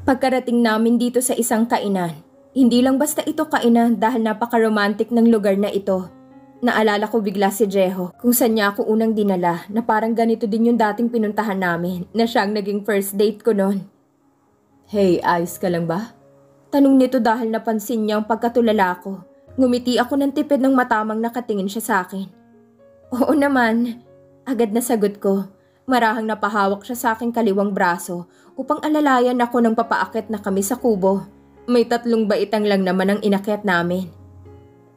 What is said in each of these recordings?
Pagkarating namin dito sa isang kainan, hindi lang basta ito kainan dahil napaka-romantic ng lugar na ito. Naalala ko bigla si Jeho kung saan niya ako unang dinala na parang ganito din yung dating pinuntahan namin na siyang naging first date ko noon. Hey, ayos ka lang ba? Tanong nito dahil napansin niya ang pagkatulala ko. Ngumiti ako ng tipid ng matamang nakatingin siya sa akin. Oo naman, agad na sagot ko. Marahang napahawak siya sa aking kaliwang braso upang alalayan ako ng papaakit na kami sa kubo. May 3 baitang lang naman ang inakyat namin.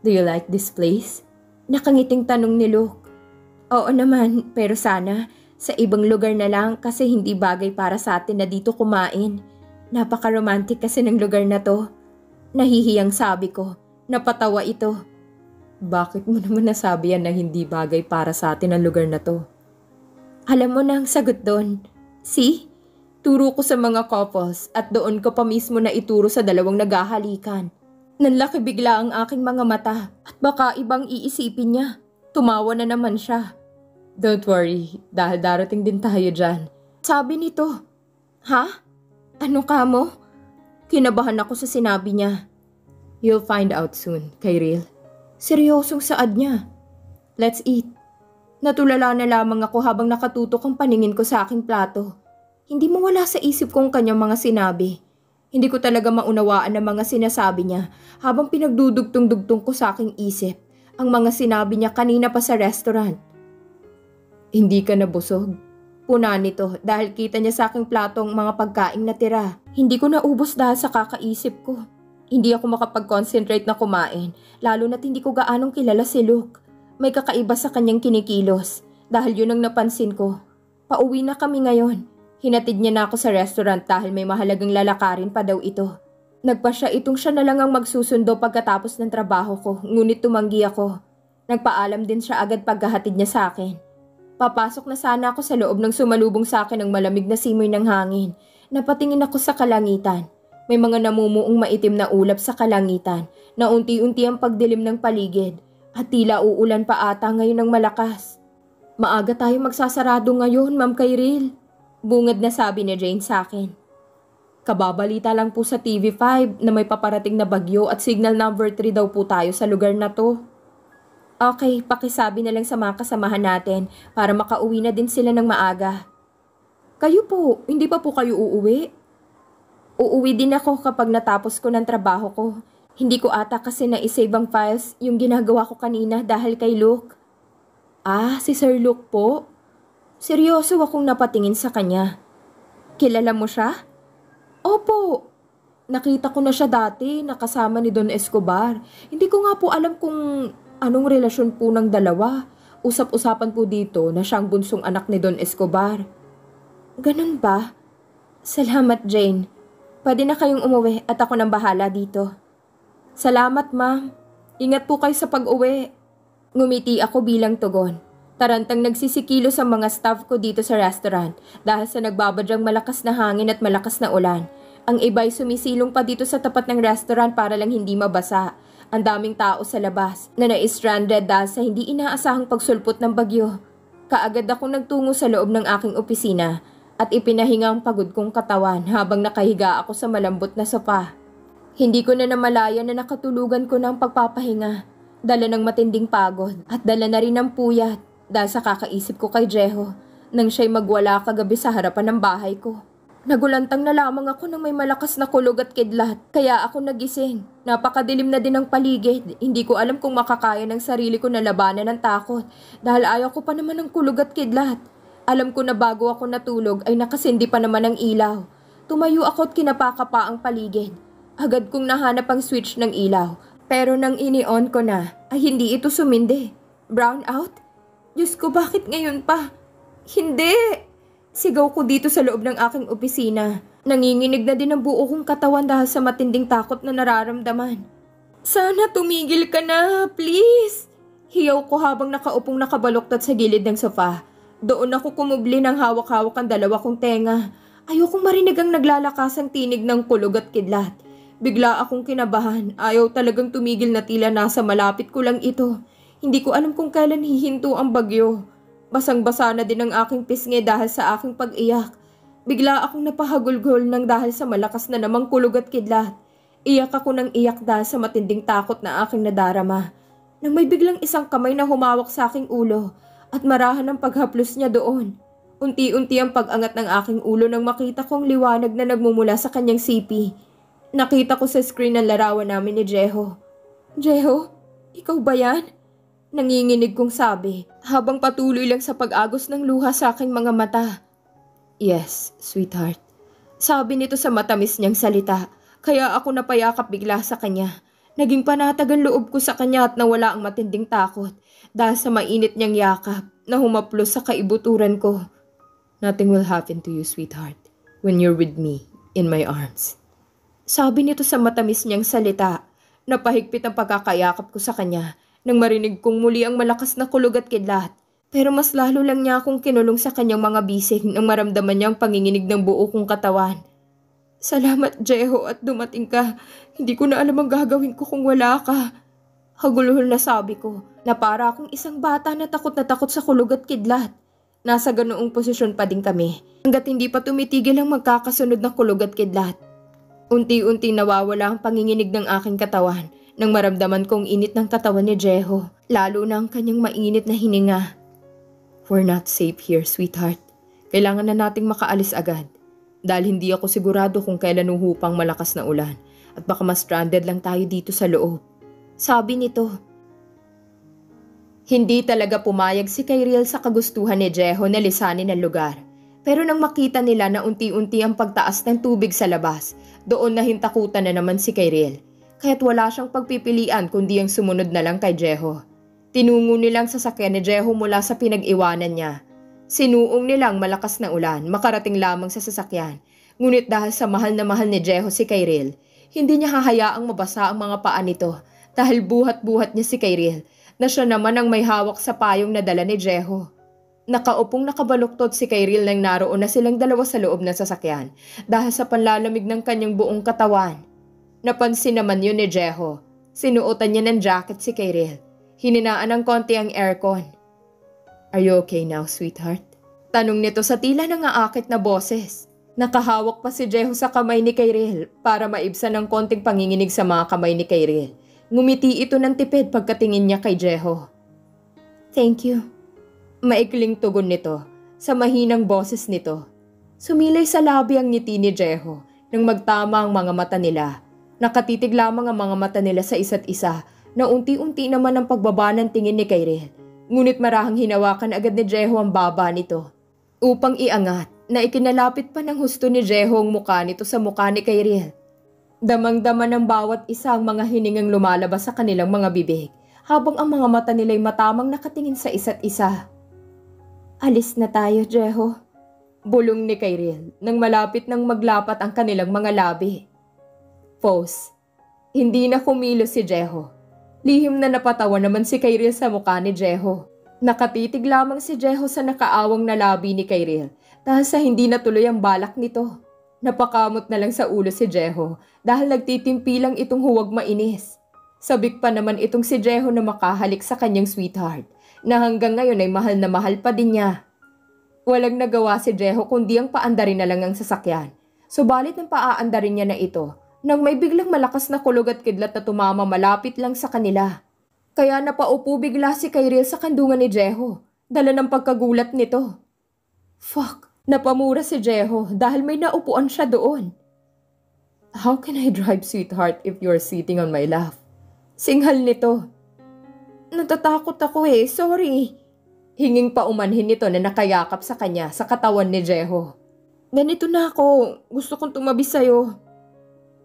Do you like this place? Nakangiting tanong ni Luke. Oo naman, pero sana sa ibang lugar na lang kasi hindi bagay para sa atin na dito kumain. Napaka-romantic kasi ng lugar na to. Nahihiyang sabi ko. Napatawa ito. Bakit mo naman nasabi yan na hindi bagay para sa atin ang lugar na to? Alam mo na ang sagot doon. See? Turo ko sa mga couples at doon ko pa mismo na ituro sa dalawang naghahalikan. Nanlaki bigla ang aking mga mata at baka ibang iisipin niya. Tumawa na naman siya. Don't worry, dahil darating din tayo dyan. Sabi nito. Ha? Ano ka mo? Kinabahan ako sa sinabi niya. You'll find out soon, Kyril. Seryosong saad niya. Let's eat. Natulala na lamang ako habang nakatutok ang paningin ko sa aking plato. Hindi mawala sa isip ko ang kanyang mga sinabi. Hindi ko talaga maunawaan ang mga sinasabi niya habang pinagdudugtong-dugtong ko sa aking isip ang mga sinabi niya kanina pa sa restaurant. Hindi ka nabusog? Puna nito dahil kita niya sa aking plato ang mga pagkaing natira. Hindi ko naubos dahil sa kakaisip ko. Hindi ako makapag-concentrate na kumain lalo na't hindi ko gaanong kilala si Luke. May kakaiba sa kanyang kinikilos dahil yun ang napansin ko. Pauwi na kami ngayon. Hinatid niya na ako sa restaurant dahil may mahalagang lalakarin pa daw ito. Nagpasya itong siya na lang ang magsusundo pagkatapos ng trabaho ko, ngunit tumanggi ako. Nagpaalam din siya agad paghahatid niya sa akin. Papasok na sana ako sa loob nang sumalubong sa akin ang malamig na simoy ng hangin. Napatingin ako sa kalangitan. May mga namumuong maitim na ulap sa kalangitan na unti-unti ang pagdilim ng paligid. At tila uulan pa ata ngayon ng malakas. Maaga tayo magsasarado ngayon, Ma'am Kyril. Bungad na sabi ni Jane sa akin. Kababalita lang po sa TV5 na may paparating na bagyo at signal number 3 daw po tayo sa lugar na to. Okay, pakisabi na lang sa mga kasamahan natin para makauwi na din sila ng maaga. Kayo po, hindi pa po kayo uuwi? Uuwi din ako kapag natapos ko ng trabaho ko. Hindi ko ata kasi na-save ang files yung ginagawa ko kanina dahil kay Luke. Ah, si Sir Luke po? Seryoso akong napatingin sa kanya. Kilala mo siya? Opo. Nakita ko na siya dati, nakasama ni Don Escobar. Hindi ko nga po alam kung anong relasyon po ng dalawa. Usap-usapan po dito na siyang bunsong anak ni Don Escobar. Ganun ba? Salamat, Jane. Pwede na kayong umuwi at ako nang bahala dito. Salamat, ma'am. Ingat po kayo sa pag-uwi. Ngumiti ako bilang tugon. Tarantang nagsisikilo sa mga staff ko dito sa restaurant dahil sa nagbabadyang malakas na hangin at malakas na ulan. Ang iba'y sumisilong pa dito sa tapat ng restaurant para lang hindi mabasa. Ang daming tao sa labas na na-stranded dahil sa hindi inaasahang pagsulpot ng bagyo. Kaagad akong nagtungo sa loob ng aking opisina at ipinahinga ang pagod kong katawan habang nakahiga ako sa malambot na sopa. Hindi ko na namalayan na nakatulugan ko ng pagpapahinga. Dala ng matinding pagod at dala na rin ng puyat dahil sa kakaisip ko kay Jeho nang siya'y magwala kagabi sa harapan ng bahay ko. Nagulantang na lamang ako nang may malakas na kulog at kidlat kaya ako nagising. Napakadilim na din ang paligid. Hindi ko alam kung makakaya ng sarili ko na labanan ng takot dahil ayaw ko pa naman ng kulog at kidlat. Alam ko na bago ako natulog ay nakasindi pa naman ang ilaw. Tumayo ako at kinapaka pa ang paligid. Agad kong nahanap ang switch ng ilaw. Pero nang ini-on ko na, ay hindi ito sumindi. Brown out? Diyos ko, bakit ngayon pa? Hindi! Sigaw ko dito sa loob ng aking opisina. Nanginginig na din ang buo kong katawan dahil sa matinding takot na nararamdaman. Sana tumigil ka na, please! Hiyaw ko habang nakaupong nakabaluktot sa gilid ng sofa. Doon ako kumubli ng hawak-hawak ang dalawa kong tenga. Ayokong marinig ang naglalakasang tinig ng kulog at kidlat. Bigla akong kinabahan. Ayaw talagang tumigil na tila nasa malapit ko lang ito. Hindi ko alam kung kailan hihinto ang bagyo. Basang-basa na din ang aking pisngi dahil sa aking pag-iyak. Bigla akong napahagulgol ng dahil sa malakas na namang kulog at kidlat. Iyak ako ng iyak dahil sa matinding takot na aking nadarama. Nang may biglang isang kamay na humawak sa aking ulo at marahan ang paghaplos niya doon. Unti-unti ang pag-angat ng aking ulo nang makita kong liwanag na nagmumula sa kanyang sipi. Nakita ko sa screen ang larawan namin ni Jeho. Jeho, ikaw ba yan? Nanginginig kong sabi habang patuloy lang sa pag-agos ng luha sa aking mga mata. Yes, sweetheart. Sabi nito sa matamis niyang salita, kaya ako napayakap bigla sa kanya. Naging panatag ang loob ko sa kanya at nawala ang matinding takot dahil sa mainit niyang yakap na humaplos sa kaibuturan ko. Nothing will happen to you, sweetheart, when you're with me, in my arms. Sabi nito sa matamis niyang salita, napahigpit ang pagkakayakap ko sa kanya nang marinig kong muli ang malakas na kulog at kidlat. Pero mas lalo lang niya akong kinulong sa kanyang mga bisig nang maramdaman niya ang panginginig ng buo kong katawan. Salamat, Jeho, at dumating ka. Hindi ko na alam ang gagawin ko kung wala ka. Hagulhol na sabi ko, na para akong isang bata na takot sa kulog at kidlat. Nasa ganoong posisyon pa din kami, hanggat hindi pa tumitigil ang magkakasunod na kulog at kidlat. Unti-unti nawawala ang panginginig ng aking katawan nang maramdaman kong init ng katawan ni Jeho, lalo na ang kanyang mainit na hininga. We're not safe here, sweetheart. Kailangan na nating makaalis agad. Dahil hindi ako sigurado kung kailan uhupang malakas na ulan at baka ma-stranded lang tayo dito sa loob. Sabi nito. Hindi talaga pumayag si Kyriel sa kagustuhan ni Jeho na lisanin ang lugar. Pero nang makita nila na unti-unti ang pagtaas ng tubig sa labas, doon na hintakutan na naman si Kyriel. Kaya't wala siyang pagpipilian kundi ang sumunod na lang kay Jeho. Tinungo nilang sasakyan ni Jeho mula sa pinag-iwanan niya. Sinuong nilang malakas na ulan, makarating lamang sa sasakyan. Ngunit dahil sa mahal na mahal ni Jeho si Kyriel, hindi niya hahayaang mabasa ang mga paa nito dahil buhat-buhat niya si Kyriel na siya naman ang may hawak sa payong na dala ni Jeho. Nakaupong nakabaluktot si Kyriel nang naroon na silang dalawa sa loob ng sasakyan dahil sa panlalamig ng kanyang buong katawan. Napansin naman yun ni Jeho. Sinuotan niya ng jacket si Kyriel. Hininaan ng konti ang aircon. Are you okay now, sweetheart? Tanong nito sa tila nangaakit na boses. Nakahawak pa si Jeho sa kamay ni Kyriel para maibsan ng konting panginginig sa mga kamay ni Kyriel. Ngumiti ito ng tipid pagkatingin niya kay Jeho. Thank you. Maikling tugon nito sa mahinang boses nito. Sumilay sa labi ang ngiti ni Jeho nang magtama ang mga mata nila. Nakatitig lamang ang mga mata nila sa isa't isa na unti-unti naman ang pagbaba ng tingin ni Kyriel. Ngunit marahang hinawakan agad ni Jeho ang baba nito. Upang iangat na ikinalapit pa ng husto ni Jeho ang mukha nito sa mukha ni Kyriel. Damang-dama ng bawat isa ang mga hiningang lumalabas sa kanilang mga bibig habang ang mga mata nila'y matamang nakatingin sa isa't isa. Alis na tayo, Jeho. Bulong ni Kyriel nang malapit nang maglapat ang kanilang mga labi. Pause. Hindi na kumilos si Jeho. Lihim na napatawa naman si Kyriel sa mukha ni Jeho. Nakatitig lamang si Jeho sa nakaawang na labi ni Kyriel dahil sa hindi natuloy ang balak nito. Napakamot na lang sa ulo si Jeho dahil nagtitimpi lang itong huwag mainis. Sabik pa naman itong si Jeho na makahalik sa kanyang sweetheart na hanggang ngayon ay mahal na mahal pa din niya. Walang nagawa si Jeho kundi ang paandarin na lang ang sasakyan. Subalit ng paaandarin niya na ito nang may biglang malakas na kulog at kidlat na tumama malapit lang sa kanila. Kaya napaupo bigla si Kyriel sa kandungan ni Jeho, dala ng pagkagulat nito. Fuck, napamura si Jeho dahil may naupuan siya doon. How can I drive, sweetheart, if you're sitting on my lap? Singhal nito. Natatakot ako sorry. Hinging paumanhin nito na nakayakap sa kanya sa katawan ni Jeho. Ganito na ako, gusto kong tumabi sa'yo.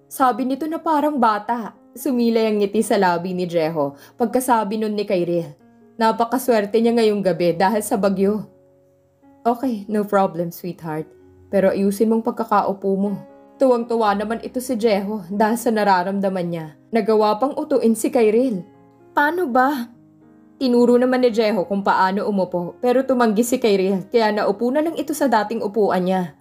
Sabi nito na parang bata. Sumilay ang ngiti sa labi ni Jeho pagkasabi nun ni Kyriel. Napakaswerte niya ngayong gabi dahil sa bagyo. Okay, no problem, sweetheart. Pero ayusin mong pagkakaupo mo. Tuwang-tuwa naman ito si Jeho dahil sa nararamdaman niya. Nagawa pang utuin si Kyriel. Paano ba? Tinuro naman ni Jeho kung paano umupo pero tumanggi si Kyriel kaya naupo na lang ito sa dating upuan niya.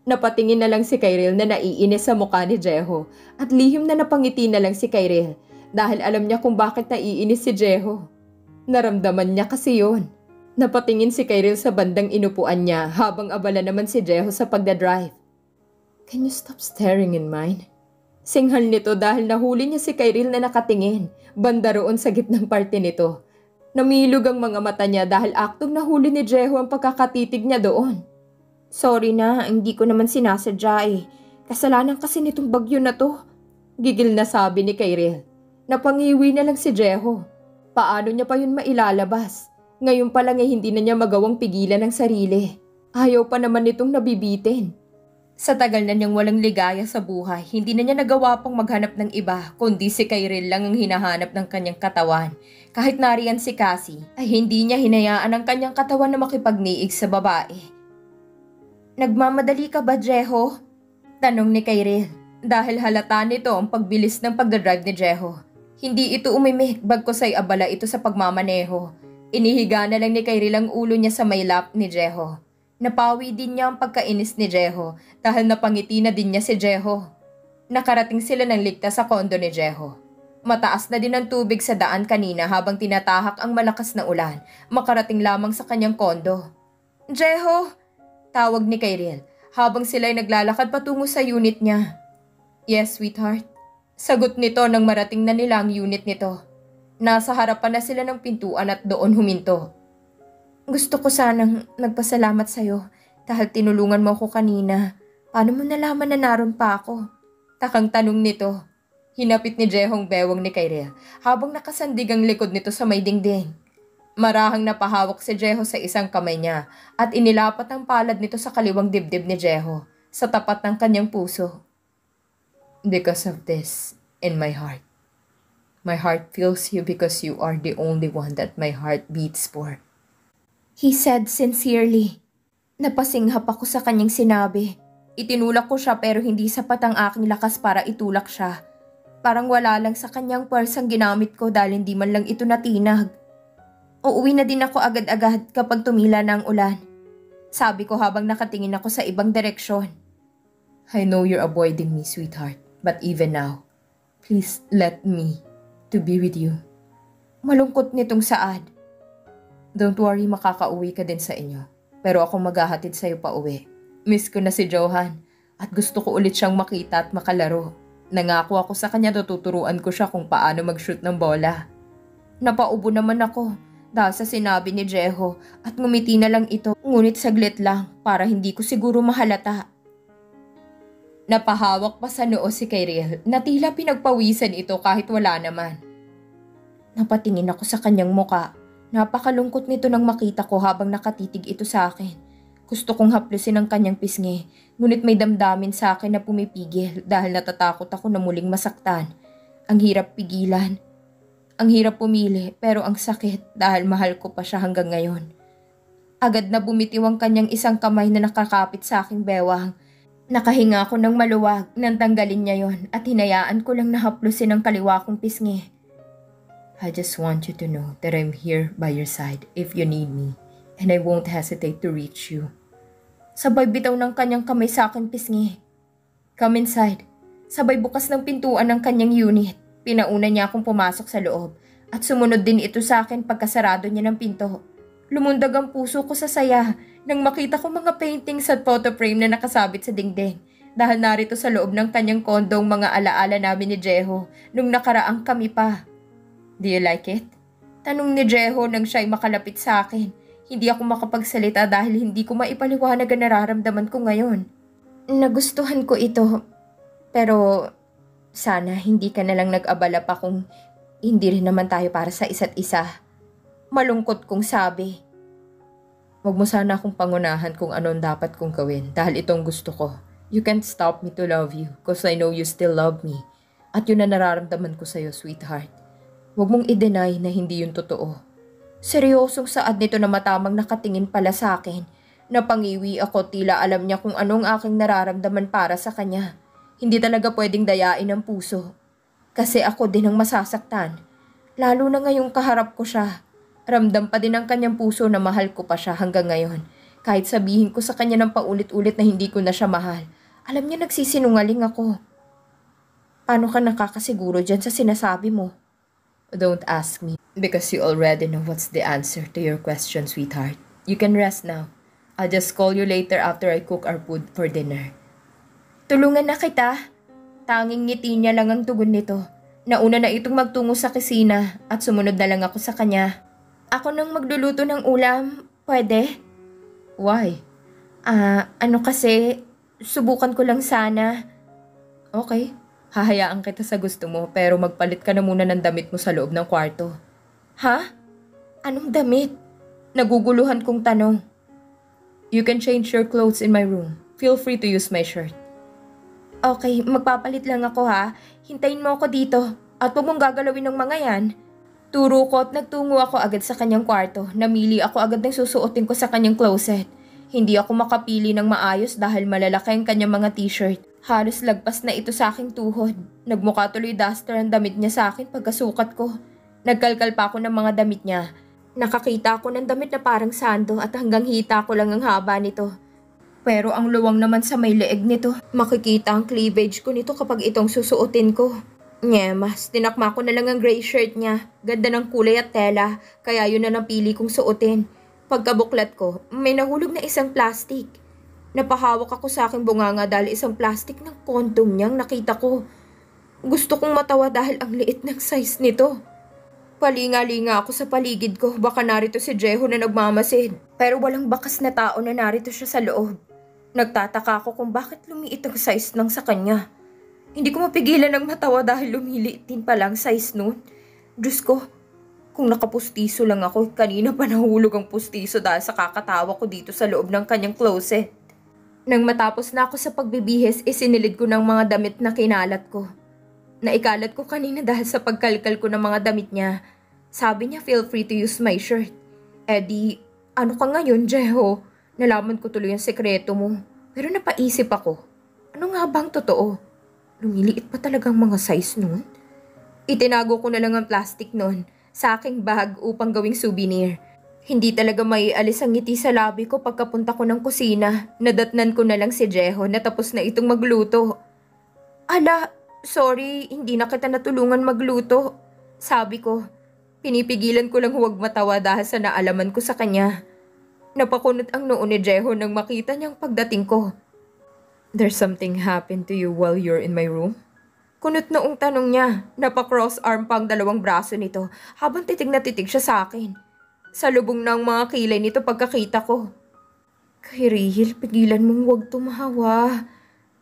Napatingin na lang si Kyriel na naiinis sa mukha ni Jeho at lihim na napangiti na lang si Kyriel dahil alam niya kung bakit naiinis si Jeho. Naramdaman niya kasi yun. Napatingin si Kyril sa bandang inupuan niya habang abala naman si Jeho sa pagdadrive. Can you stop staring in mine? Singhal nito dahil nahuli niya si Kyril na nakatingin, banda roon sa gitnang parte nito. Namilog ang mga mata niya dahil aktong nahuli ni Jeho ang pagkakatitig niya doon. Sorry na, hindi ko naman sinasadya eh. Kasalanan kasi nitong bagyo na to. Gigil na sabi ni Kyril. Napangiwi na lang si Jeho. Paano niya pa yun mailalabas? Ngayon pa lang eh hindi na niya magawang pigilan ang sarili. Ayaw pa naman nitong nabibitin. Sa tagal na niyang walang ligaya sa buhay, hindi na niya nagawa pang maghanap ng iba, kundi si Kyril lang ang hinahanap ng kanyang katawan. Kahit nariyan si Cassie, ay hindi niya hinayaan ang kanyang katawan na makipagniig sa babae. Nagmamadali ka ba, Jeho? Tanong ni Kyril, dahil halata nito ang pagbilis ng pagdadrive ni Jeho. Hindi ito umimik, bagkus ay abala ito sa pagmamaneho. Inihiga na lang ni Kyril ang ulo niya sa may lap ni Jeho. Napawi din niya ang pagkainis ni Jeho dahil napangiti na din niya si Jeho. Nakarating sila ng ligtas sa kondo ni Jeho. Mataas na din ang tubig sa daan kanina habang tinatahak ang malakas na ulan. Makarating lamang sa kanyang kondo. Jeho! Tawag ni Kyril habang sila'y naglalakad patungo sa unit niya. Yes, sweetheart. Sagot nito nang marating na nila ang unit nito. Nasa harapan na sila ng pintuan at doon huminto. Gusto ko sanang magpasalamat sa'yo dahil tinulungan mo ako kanina. Paano mo nalaman na naroon pa ako? Takang tanong nito. Hinapit ni Jehong bewang ni Kyril habang nakasandig ang likod nito sa may dingding. Marahang napahawak si Jeho sa isang kamay niya at inilapat ang palad nito sa kaliwang dibdib ni Jeho sa tapat ng kanyang puso. Because of this in my heart. My heart feels you because you are the only one that my heart beats for. He said sincerely. Napasinghap ako sa kanyang sinabi. Itinulak ko siya pero hindi sapat ang aking lakas para itulak siya. Parang wala lang sa kanyang puwersang ginamit ko dahil hindi man lang ito natinag. Uuwi na din ako agad-agad kapag tumila na ang ulan. Sabi ko habang nakatingin ako sa ibang direksyon. I know you're avoiding me, sweetheart. But even now, please let me to be with you. Malungkot nitong saad. Don't worry, makakauwi ka din sa inyo. Pero ako maghahatid sa'yo pa uwi. Miss ko na si Johan at gusto ko ulit siyang makita at makalaro. Nangako ako sa kanya na tuturuan ko siya kung paano mag-shoot ng bola. Napaubo naman ako dahil sa sinabi ni Jeho at ngumiti na lang ito ngunit saglit lang para hindi ko siguro mahalata. Napahawak pa sa noo si Kyril na tila pinagpawisan ito kahit wala naman. Napatingin ako sa kanyang muka. Napakalungkot nito nang makita ko habang nakatitig ito sa akin. Gusto kong haplusin ang kanyang pisngi, ngunit may damdamin sa akin na pumipigil dahil natatakot ako na muling masaktan. Ang hirap pigilan. Ang hirap pumili pero ang sakit dahil mahal ko pa siya hanggang ngayon. Agad na bumitiw ang kanyang isang kamay na nakakapit sa aking bewang. Nakahinga ako ng maluwag nang tanggalin niya yon at hinayaan ko lang na haplusin ang kaliwa kong pisngi. I just want you to know that I'm here by your side if you need me, and I won't hesitate to reach you. Sabay bitaw ng kanyang kamay sa aking pisngi. Come inside. Sabay bukas ng pintuan ng kanyang unit. Pinauna niya akong pumasok sa loob at sumunod din ito sa akin pagkasarado niya ng pinto. Lumundag ang puso ko sa saya nang makita ko mga paintings at photo frame na nakasabit sa dingding dahil narito sa loob ng kanyang kondong mga alaala namin ni Jeho nung nakaraang kami pa. Do you like it? Tanong ni Jeho nang siya'y makalapit sa akin. Hindi ako makapagsalita dahil hindi ko maipaliwanag ang nararamdaman ko ngayon. Nagustuhan ko ito. Pero sana hindi ka na lang nag-abala pa kung hindi rin naman tayo para sa isa't isa. Malungkot kong sabi. Huwag mo sana akong pangunahan kung ano ang dapat kong gawin dahil itong gusto ko. You can't stop me to love you because I know you still love me. At yun na nararamdaman ko sa'yo, sweetheart. Huwag mong i-deny na hindi yun totoo. Seryosong saad nito na matamang nakatingin pala sa akin. Napangiwi ako tila alam niya kung anong aking nararamdaman para sa kanya. Hindi talaga pwedeng dayain ang puso. Kasi ako din ang masasaktan. Lalo na ngayong kaharap ko siya. Ramdam pa din ang kanyang puso na mahal ko pa siya hanggang ngayon. Kahit sabihin ko sa kanya ng paulit-ulit na hindi ko na siya mahal. Alam niya nagsisinungaling ako. Paano ka nakakasiguro dyan sa sinasabi mo? Don't ask me because you already know what's the answer to your question, sweetheart. You can rest now. I'll just call you later after I cook our food for dinner. Tulungan na kita. Tanging ngiti niya lang ang tugon nito. Nauna na itong magtungo sa kusina at sumunod na lang ako sa kanya. Ako nang magluluto ng ulam, pwede? Why? Kasi, subukan ko lang sana. Okay, hahayaan kita sa gusto mo pero magpalit ka na muna ng damit mo sa loob ng kwarto. Ha? Anong damit? Naguguluhan kong tanong. You can change your clothes in my room. Feel free to use my shirt. Okay, magpapalit lang ako ha. Hintayin mo ako dito at huwag mong gagalawin ng mga yan. Turo ko at nagtungo ako agad sa kanyang kwarto. Namili ako agad ng susuotin ko sa kanyang closet. Hindi ako makapili ng maayos dahil malalaki ang kanyang mga t-shirt. Halos lagpas na ito sa aking tuhod. Nagmukha tuloy duster ang damit niya sa akin pagkasukat ko. Nagkalkal pa ako ng mga damit niya. Nakakita ako ng damit na parang sando at hanggang hita ko lang ang haba nito. Pero ang luwang naman sa may leeg nito. Makikita ang cleavage ko nito kapag itong susuotin ko. Mas tinakma ko na lang ang gray shirt niya. Ganda ng kulay at tela, kaya yun na napili kong suotin. Pagkabuklat ko, may nahulog na isang plastic. Napahawak ako sa aking bunganga dahil isang plastic ng kondom niyang nakita ko. Gusto kong matawa dahil ang liit ng size nito. Palinga-linga ako sa paligid ko, baka narito si Jeho na nagmamasid. Pero walang bakas na tao na narito siya sa loob. Nagtataka ako kung bakit lumiit ang size ng sa kanya. Hindi ko mapigilan ng matawa dahil lumiliit din palang size nun. Diyos ko, kung nakapustiso lang ako, kanina pa nahulog ang pustiso dahil sa kakatawa ko dito sa loob ng kanyang closet. Nang matapos na ako sa pagbibihis, isinilid ko ng mga damit na kinalat ko. Naikalat ko kanina dahil sa pagkalkal ko ng mga damit niya. Sabi niya, feel free to use my shirt. Ano ka ngayon, Jeho? Nalaman ko tuloy ang sekreto mo. Pero napaisip ako, ano nga bang totoo? Lumiliit pa talagang mga size nun? Itinago ko na lang ang plastic nun sa aking bag upang gawing souvenir. Hindi talaga maialis ang ngiti sa labi ko pagkapunta ko ng kusina. Nadatnan ko na lang si Jeho na tapos na itong magluto. Ala, sorry, hindi na kita natulungan magluto. Sabi ko, pinipigilan ko lang huwag matawa dahil sa naalaman ko sa kanya. Napakunot ang noo ni Jeho nang makita niyang pagdating ko. There's something happened to you while you're in my room? Kunot noong tanong niya. Napa-cross arm pa ang dalawang braso nito habang titig na titig siya sa akin. Sa lubong ng mga kilay nito pagkakita ko. Kay Rihil, pigilan mong huwag tumawa.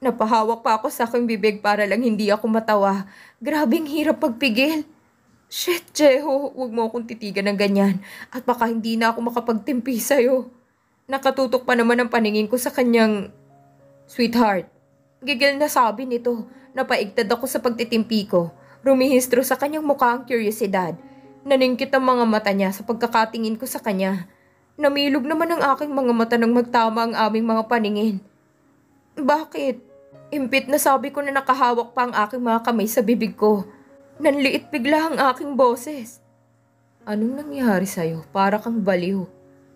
Napahawak pa ako sa aking bibig para lang hindi ako matawa. Grabing hirap pagpigil. Shit, Jeho, huwag mo akong titigan ng ganyan at baka hindi na ako makapagtimpi sa'yo. Nakatutok pa naman ang paningin ko sa kanyang sweetheart. Gigil na sabi nito. Napaigtad ako sa pagtitimpi ko. Rumihistro sa kanyang mukha ang kuryosidad. Naningkit ang mga mata niya sa pagkakatingin ko sa kanya. Namilog naman ang aking mga mata nang magtama ang aming mga paningin. Bakit? Impit na sabi ko na nakahawak pa ang aking mga kamay sa bibig ko. Nanliit bigla ang aking boses. Anong nangyari sa'yo? Para kang baliw.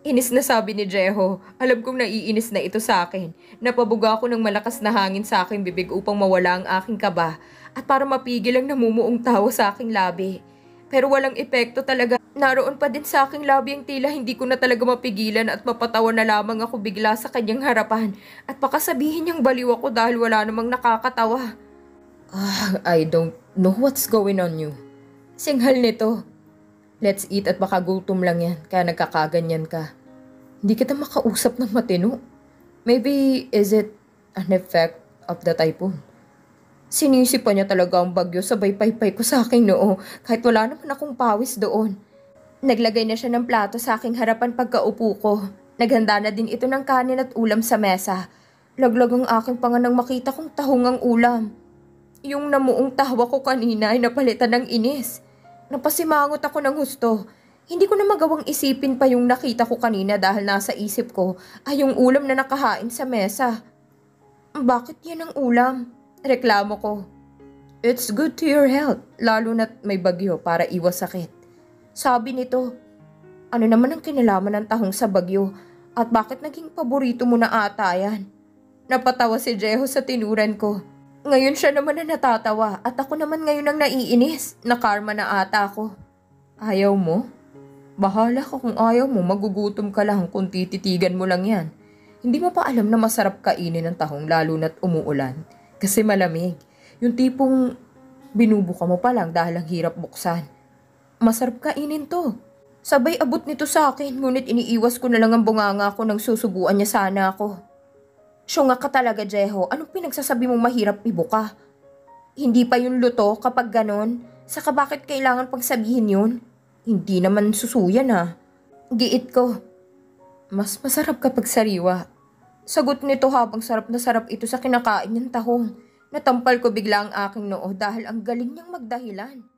Inis na sabi ni Jeho. Alam kong naiinis na ito sa akin. Napabuga ako ng malakas na hangin sa aking bibig upang mawala ang aking kaba at para mapigil ang namumuong tawa sa aking labi. Pero walang epekto talaga. Naroon pa din sa aking labi ang tila hindi ko na talaga mapigilan at mapatawa na lamang ako bigla sa kanyang harapan. At baka sabihin niyang baliw ako dahil wala namang nakakatawa. I don't know what's going on you. Singhal nito. Let's eat at baka gutom lang yan kaya nagkakaganyan ka. Hindi kita makausap ng matino. Maybe is it an effect of the typhoon? Sinisipa niya talaga ang bagyo sabay paypay ko sa aking noo kahit wala naman akong pawis doon. Naglagay na siya ng plato sa aking harapan pagkaupo ko. Naghanda na din ito ng kanin at ulam sa mesa. Laglag ang aking panga nang makita kong tahong ang ulam. Yung namuong tawa ko kanina ay napalitan ng inis. Napasimangot ako ng husto. Hindi ko na magawang isipin pa yung nakita ko kanina dahil nasa isip ko ay yung ulam na nakahain sa mesa. Bakit yan ang ulam? Reklamo ko. It's good to your health, lalo na't may bagyo para iwas sakit. Sabi nito, ano naman ang kinalaman ng tahong sa bagyo at bakit naging paborito mo na ata yan? Napatawa si Jeho sa tinuran ko. Ngayon siya naman na natatawa at ako naman ngayon ang naiinis. Na karma na ata ako. Ayaw mo? Bahala ka kung ayaw mo, magugutom ka lang kung tititigan mo lang yan. Hindi mo pa alam na masarap kainin ng tahong lalo na't umuulan. Kasi malamig. Yung tipong binubuka mo pa lang dahil ang hirap buksan. Masarap kainin to. Sabay abot nito sa akin, ngunit iniiwas ko na lang ang bunganga ko nang susubuan niya sana ako. Syunga ka talaga, Jeho. Anong pinagsasabi mong mahirap ibuka? Hindi pa yung luto kapag ganon? Saka bakit kailangan pang sabihin yun? Hindi naman susuyan ha. Giit ko. Mas masarap kapag sariwa. Sagot nito habang sarap na sarap ito sa kinakain niyang tahong. Natampal ko bigla ang aking noo dahil ang galing niyang magdahilan.